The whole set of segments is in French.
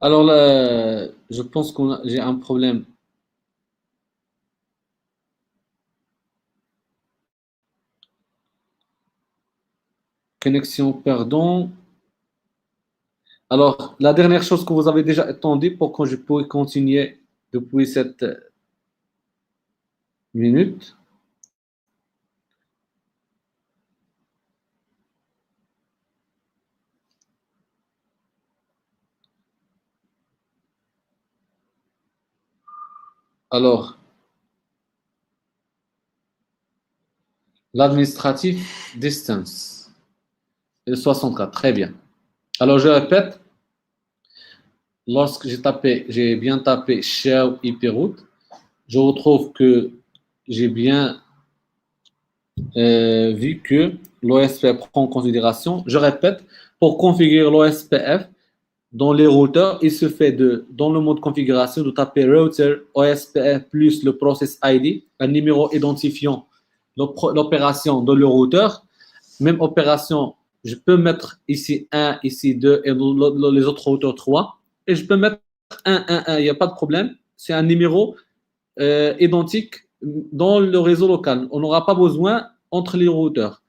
Alors là, je pense j'ai un problème. Connexion, pardon. Alors, la dernière chose que vous avez déjà attendue pour que je puisse continuer depuis cette minute. Alors, l'administratif distance. Et le 64, très bien. Alors, je répète, lorsque j'ai bien tapé shell IP route, je retrouve que j'ai bien vu que l'OSPF prend en considération. Je répète, pour configurer l'OSPF dans les routeurs, il se fait dans le mode configuration, de taper router OSPF plus le process ID, un numéro identifiant l'opération de le routeur. Même opération, je peux mettre ici 1, ici 2 et les autres routeurs 3. Et je peux mettre 1, 1, 1, il n'y a pas de problème. C'est un numéro identique dans le réseau local. On n'aura pas besoin entre les routeurs.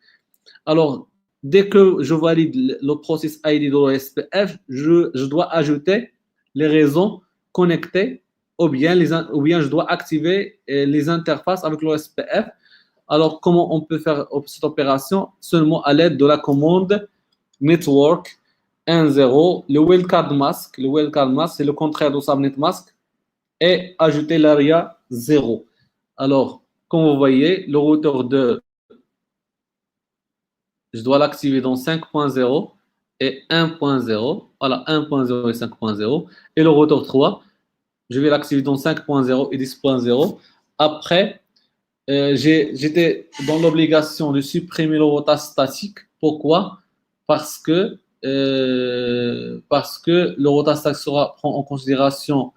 Alors, dès que je valide le process ID de l'OSPF, je dois ajouter les réseaux connectés ou bien je dois activer les interfaces avec l'OSPF. Alors, comment on peut faire cette opération? Seulement à l'aide de la commande network 1.0, le wildcard mask. Le wildcard mask, c'est le contraire de subnet mask. Et ajouter l'ARIA 0. Alors, comme vous voyez, le routeur 2, je dois l'activer dans 5.0 et 1.0. Voilà, 1.0 et 5.0. Et le routeur 3, je vais l'activer dans 5.0 et 10.0. Après, j'étais dans l'obligation de supprimer le routage statique. Pourquoi? Parce que le routage statique sera pris en considération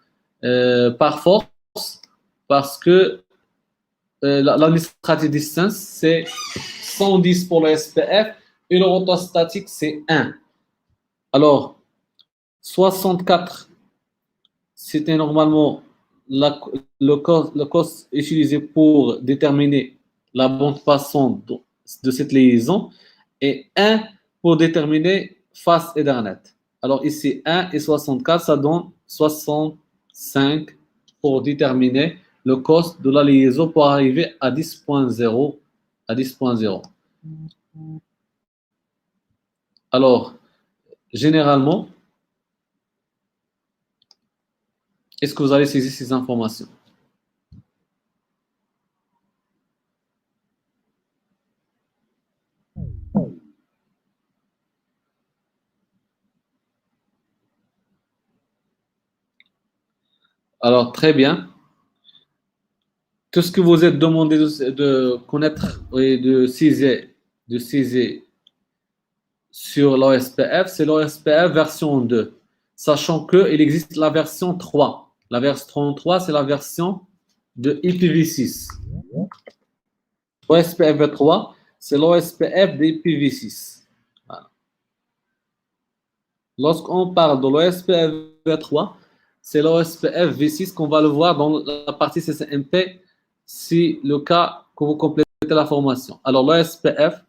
par force, parce que l'administrative distance, c'est 110 pour le SPF et le routage statique, c'est 1. Alors, 64, c'était normalement le cost utilisé pour déterminer la bande passante de cette liaison et 1 pour déterminer face Ethernet. Alors ici, 1 et 64, ça donne 65 pour déterminer le cost de la liaison pour arriver à 10.0. À 10.0. Alors, généralement, est-ce que vous avez saisi ces informations? Alors, très bien. Tout ce que vous êtes demandé de connaître et de saisir sur l'OSPF, c'est l'OSPF version 2. Sachant qu'il existe la version 3. La version 3, c'est la version de IPv6. L'OSPF v3, c'est l'OSPF d'IPv6. Voilà. Lorsqu'on parle de l'OSPF v3, c'est l'OSPF v6 qu'on va le voir dans la partie CCNP si le cas que vous complétez la formation. Alors, l'OSPF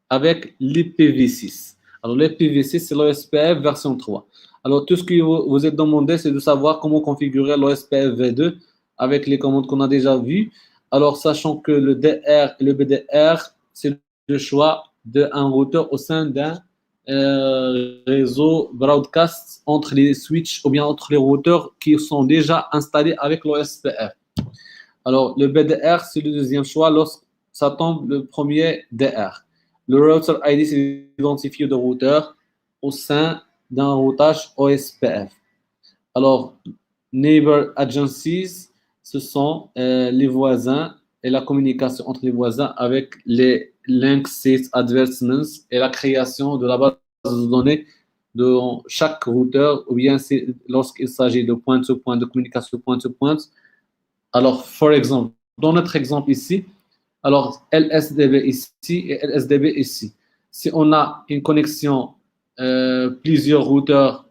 avec l'IPv6. Alors, l'IPv6, c'est l'OSPF version 3. Alors, tout ce que vous êtes demandé, c'est de savoir comment configurer l'OSPF v2 avec les commandes qu'on a déjà vues. Alors, sachant que le DR et le BDR, c'est le choix d'un routeur au sein d'un réseau broadcast entre les switches ou bien entre les routeurs qui sont déjà installés avec l'OSPF. Alors, le BDR, c'est le deuxième choix lorsque ça tombe le premier DR. Le router ID, c'est l'identifié de routeur au sein d'un routage OSPF. Alors, neighbor agencies, ce sont les voisins et la communication entre les voisins avec les link state advertisements et la création de la base de données de chaque routeur, ou bien lorsqu'il s'agit de point-to-point, de communication point-to-point. Alors, for example, dans notre exemple ici, alors LSDB ici et LSDB ici. Si on a une connexion, plusieurs routeurs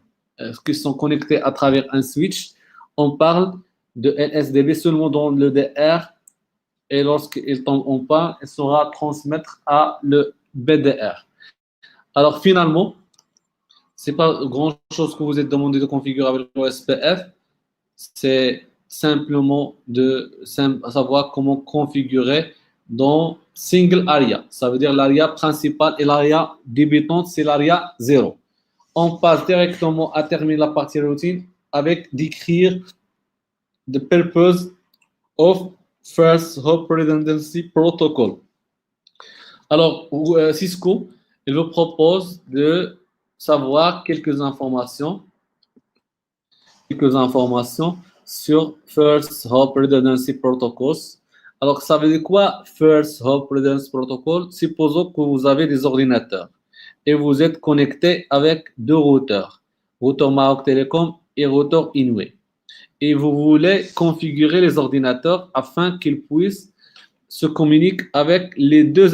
qui sont connectés à travers un switch, on parle de LSDB seulement dans le DR et lorsqu'il tombe en panne, il saura transmettre à le BDR. Alors finalement, ce n'est pas grand chose que vous êtes demandé de configurer avec l'OSPF, c'est simplement de savoir comment configurer dans single area. Ça veut dire l'area principale et l'area débutante, c'est l'area 0. On passe directement à terminer la partie routine avec d'écrire the purpose of First Hop Redundancy Protocol. Alors, Cisco, il vous propose de savoir quelques informations sur First Hop Redundancy Protocols. Alors, ça veut dire quoi First Hop Redundancy Protocol? Supposons que vous avez des ordinateurs et vous êtes connecté avec deux routeurs, routeur Maroc Telecom et routeur Inouï. Et vous voulez configurer les ordinateurs afin qu'ils puissent se communiquer avec les deux,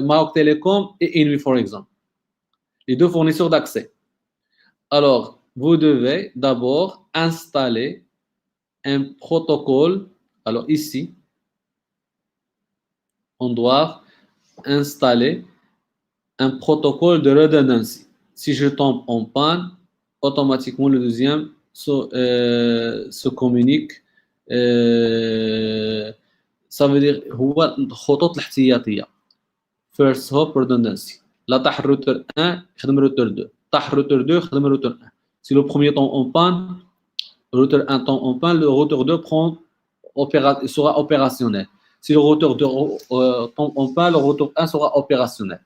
Maroc Telecom et Inouï, par exemple, les deux fournisseurs d'accès. Alors, vous devez d'abord installer un protocole. Alors ici, on doit installer un protocole de redundancy. Si je tombe en panne, automatiquement le deuxième se communique. Ça veut dire هو الخطوط الاحتياطية. First hop redundancy. لا طاح الروتر 1 يخدم الروتر 2. طاح الروتر 2 يخدم الروتر 1. Si le premier tombe en panne, le routeur 1 tombe en panne, le routeur 2 sera opérationnel. Si le routeur 2 tombe en panne, le routeur 1 sera opérationnel.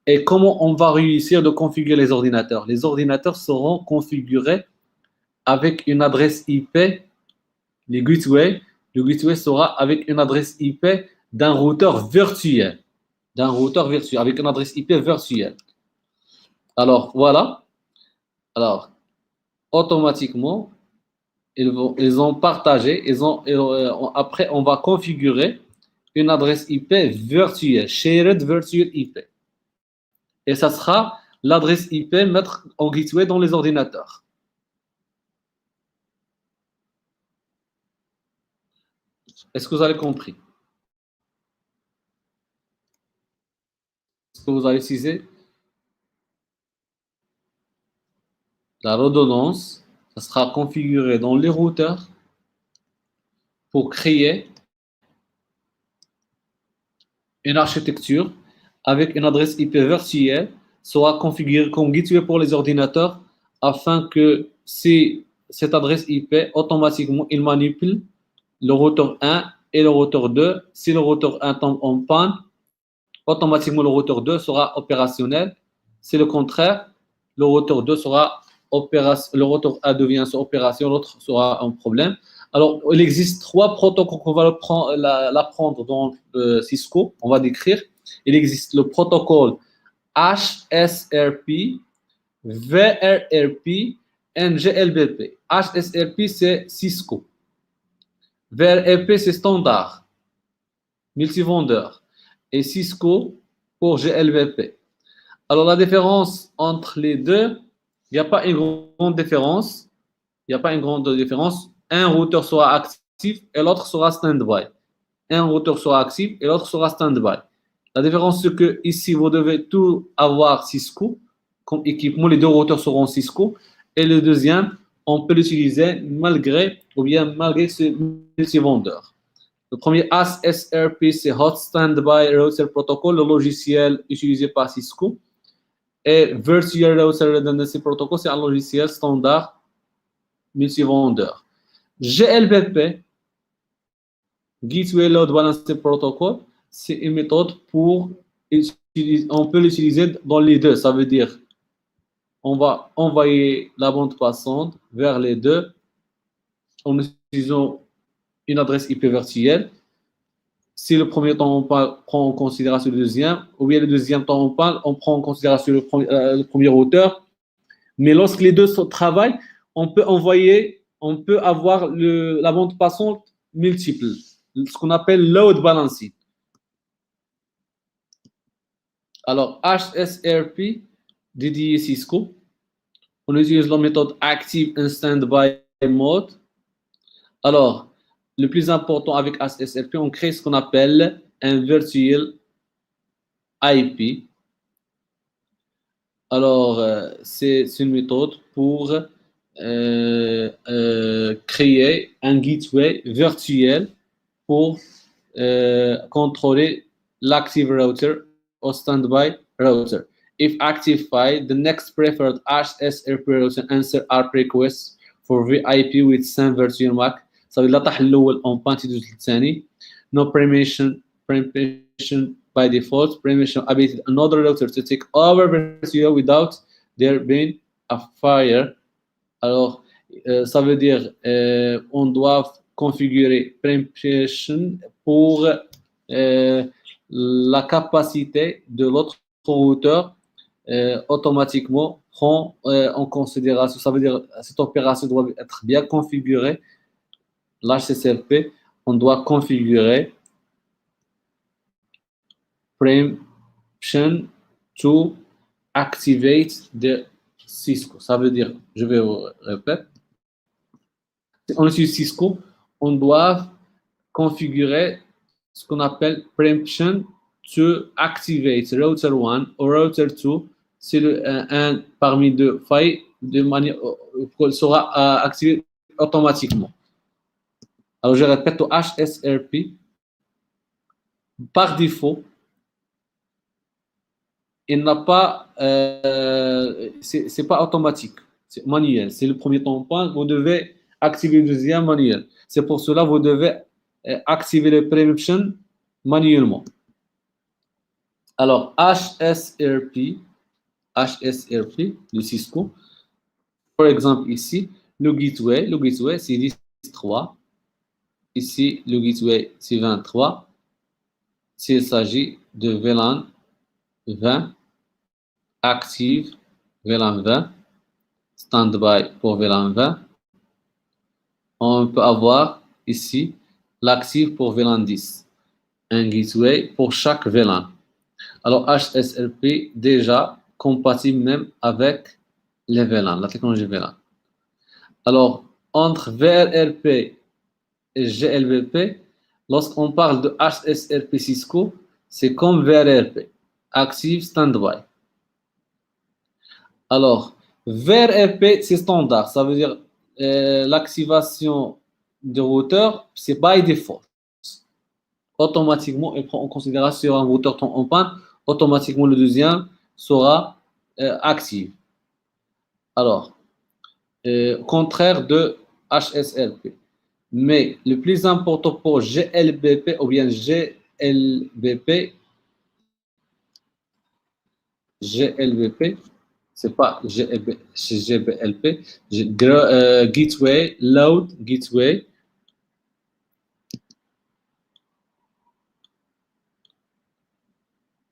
Et comment on va réussir de configurer les ordinateurs? Les ordinateurs seront configurés avec une adresse IP, les gateways. Le gateway sera avec une adresse IP d'un routeur virtuel. Avec une adresse IP virtuelle. Alors, voilà. Alors, automatiquement, ils ont partagé, après, on va configurer une adresse IP virtuelle, shared virtual IP. Et ça sera l'adresse IP mettre en gateway dans les ordinateurs. Est-ce que vous avez compris? Est-ce que vous avez utilisé la redondance? Ça sera configuré dans les routeurs pour créer une architecture avec une adresse IP virtuelle sera configurée comme gateway pour les ordinateurs afin que si cette adresse IP, automatiquement, il manipule le routeur 1 et le routeur 2. Si le routeur 1 tombe en panne, automatiquement le routeur 2 sera opérationnel. Si le contraire, le routeur 2 sera opérationnel, le routeur 1 devient opérationnel, l'autre sera un problème. Alors, il existe trois protocoles qu'on va l'apprendre dans Cisco, on va décrire. Il existe le protocole HSRP, VRRP et GLBP. HSRP, c'est Cisco. VRRP, c'est standard, multivendeur. Et Cisco pour GLBP. Alors, la différence entre les deux, il n'y a pas une grande différence. Un routeur sera actif et l'autre sera stand-by. Un routeur sera actif et l'autre sera stand-by. La différence, c'est que ici, vous devez tout avoir Cisco comme équipement. Les deux routeurs seront Cisco. Et le deuxième, on peut l'utiliser malgré ce multivendeur. Le premier HSRP, c'est Hot Standby Router Protocol, le logiciel utilisé par Cisco. Et Virtual Router Redundancy Protocol, c'est un logiciel standard multivendeur. GLBP, Gateway Load Balancing Protocol, c'est une méthode on peut l'utiliser dans les deux. Ça veut dire on va envoyer la bande passante vers les deux en utilisant une adresse IP virtuelle. Si le premier temps on prend en considération le deuxième, ou bien le deuxième temps on prend en considération le premier routeur. Mais lorsque les deux travaillent, on peut avoir la bande passante multiple. ce qu'on appelle load balancing. Alors, HSRP dédié Cisco, on utilise la méthode Active and Standby Mode. Alors, le plus important avec HSRP, on crée ce qu'on appelle un virtual IP. Alors, c'est une méthode pour créer un gateway virtuel pour contrôler l'active router or standby router. If activated, the next preferred HSRP router answer ARP requests for VIP with same virtual MAC. صافي لا طاح الاول اون بان تيدوز للثاني. No permission by default. Permission ability another router to take over virtual without there being a fire. Alors, ça veut dire on doit configurer permission pour la capacité de l'autre routeur automatiquement prend en considération. Ça veut dire cette opération doit être bien configurée. L'HSRP, on doit configurer permission to activate the Cisco. Ça veut dire, je vais vous répéter, on utilise Cisco, on doit configurer ce qu'on appelle permission to activate router 1 ou router 2. C'est un parmi deux failles de manière qu'elle sera activée automatiquement. Alors, je répète, au HSRP, par défaut, il n'a pas, c'est pas automatique, c'est manuel. C'est le premier tampon, vous devez activer le deuxième manuel. C'est pour cela que vous devez activer le permission manuellement. Alors, HSRP de Cisco, par exemple ici, le gateway c'est 10.3. Ici, le gateway c'est 23. S'il s'agit de VLAN 20, active VLAN 20, standby pour VLAN 20. On peut avoir ici l'active pour VLAN 10, un gateway pour chaque VLAN. Alors HSRP déjà compatible même avec les VLAN, la technologie VLAN. Alors entre VRRP et GLBP, lorsqu'on parle de HSRP Cisco, c'est comme VRRP, active standby. Alors VRRP c'est standard, ça veut dire l'activation du routeur, c'est by default. Automatiquement, il prend en considération un routeur en panne, automatiquement le deuxième sera actif. Alors, contraire de HSRP. Mais le plus important pour GLBP ou bien GLBP, c'est pas GBLP, Gateway, Load Gateway.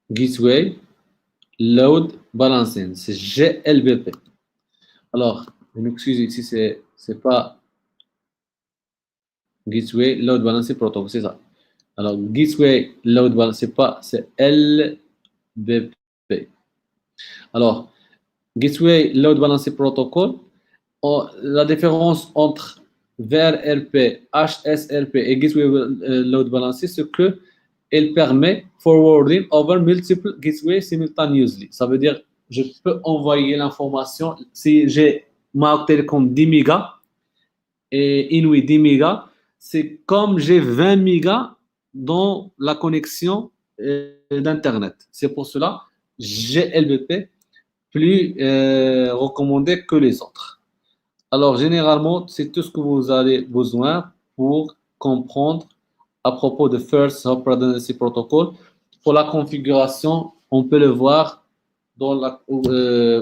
Gateway Load Balancing, c'est GLBP. Alors, je m'excuse ici, c'est pas Gateway Load Balancing Protocol, c'est ça. Alors, Gateway Load Balancing, c'est LBP. Alors, Gateway Load Balancing Protocol, la différence entre VRRP, HSRP et Gateway Load Balancing, c'est que elle permet forwarding over multiple gateways simultaneously. Ça veut dire je peux envoyer l'information si j'ai ma télécom 10 mégas et Inouï 10 mégas, c'est comme j'ai 20 mégas dans la connexion d'internet. C'est pour cela GLBP plus recommandé que les autres. Alors généralement, c'est tout ce que vous avez besoin pour comprendre à propos de First Hop Redundancy Protocol. Pour la configuration, on peut le voir dans la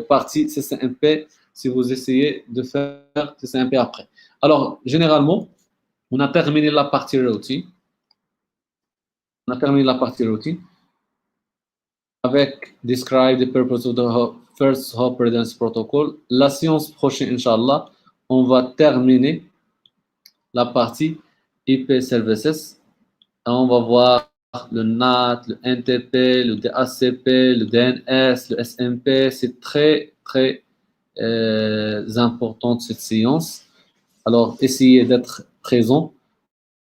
partie CCNP si vous essayez de faire CCNP après. Alors, généralement, on a terminé la partie routing. Avec Describe the purpose of the First Hop Redundancy Protocol. La séance prochaine, Inch'Allah, on va terminer la partie IP Services. On va voir le NAT, le NTP, le DACP, le DNS, le SMP. C'est très, très important cette séance. Alors, essayez d'être présent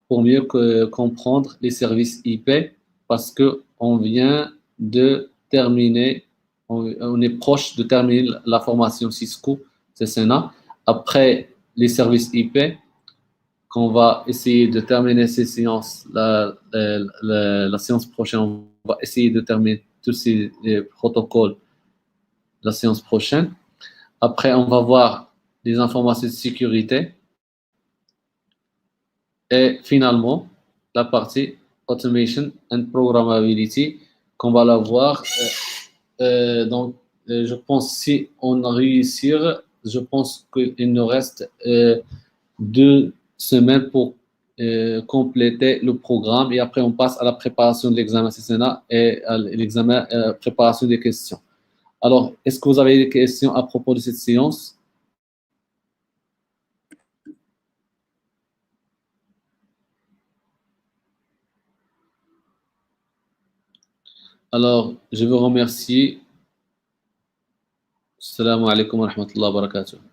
pour mieux comprendre les services IP parce qu'on vient de terminer, on est proche de terminer la formation Cisco CCNA. Après les services IP, qu'on va essayer de terminer ces séances, la séance prochaine, on va essayer de terminer tous ces protocoles la séance prochaine. Après, on va voir les informations de sécurité. Et finalement, la partie Automation and Programmability, qu'on va la voir. Donc, je pense si on réussit, je pense qu'il nous reste 2 semaines pour compléter le programme et après on passe à la préparation de l'examen CCNA et à l'examen préparation des questions. Alors, est-ce que vous avez des questions à propos de cette séance? Alors, je vous remercie. Assalamu alaikum wa rahmatullahi wa barakatuh.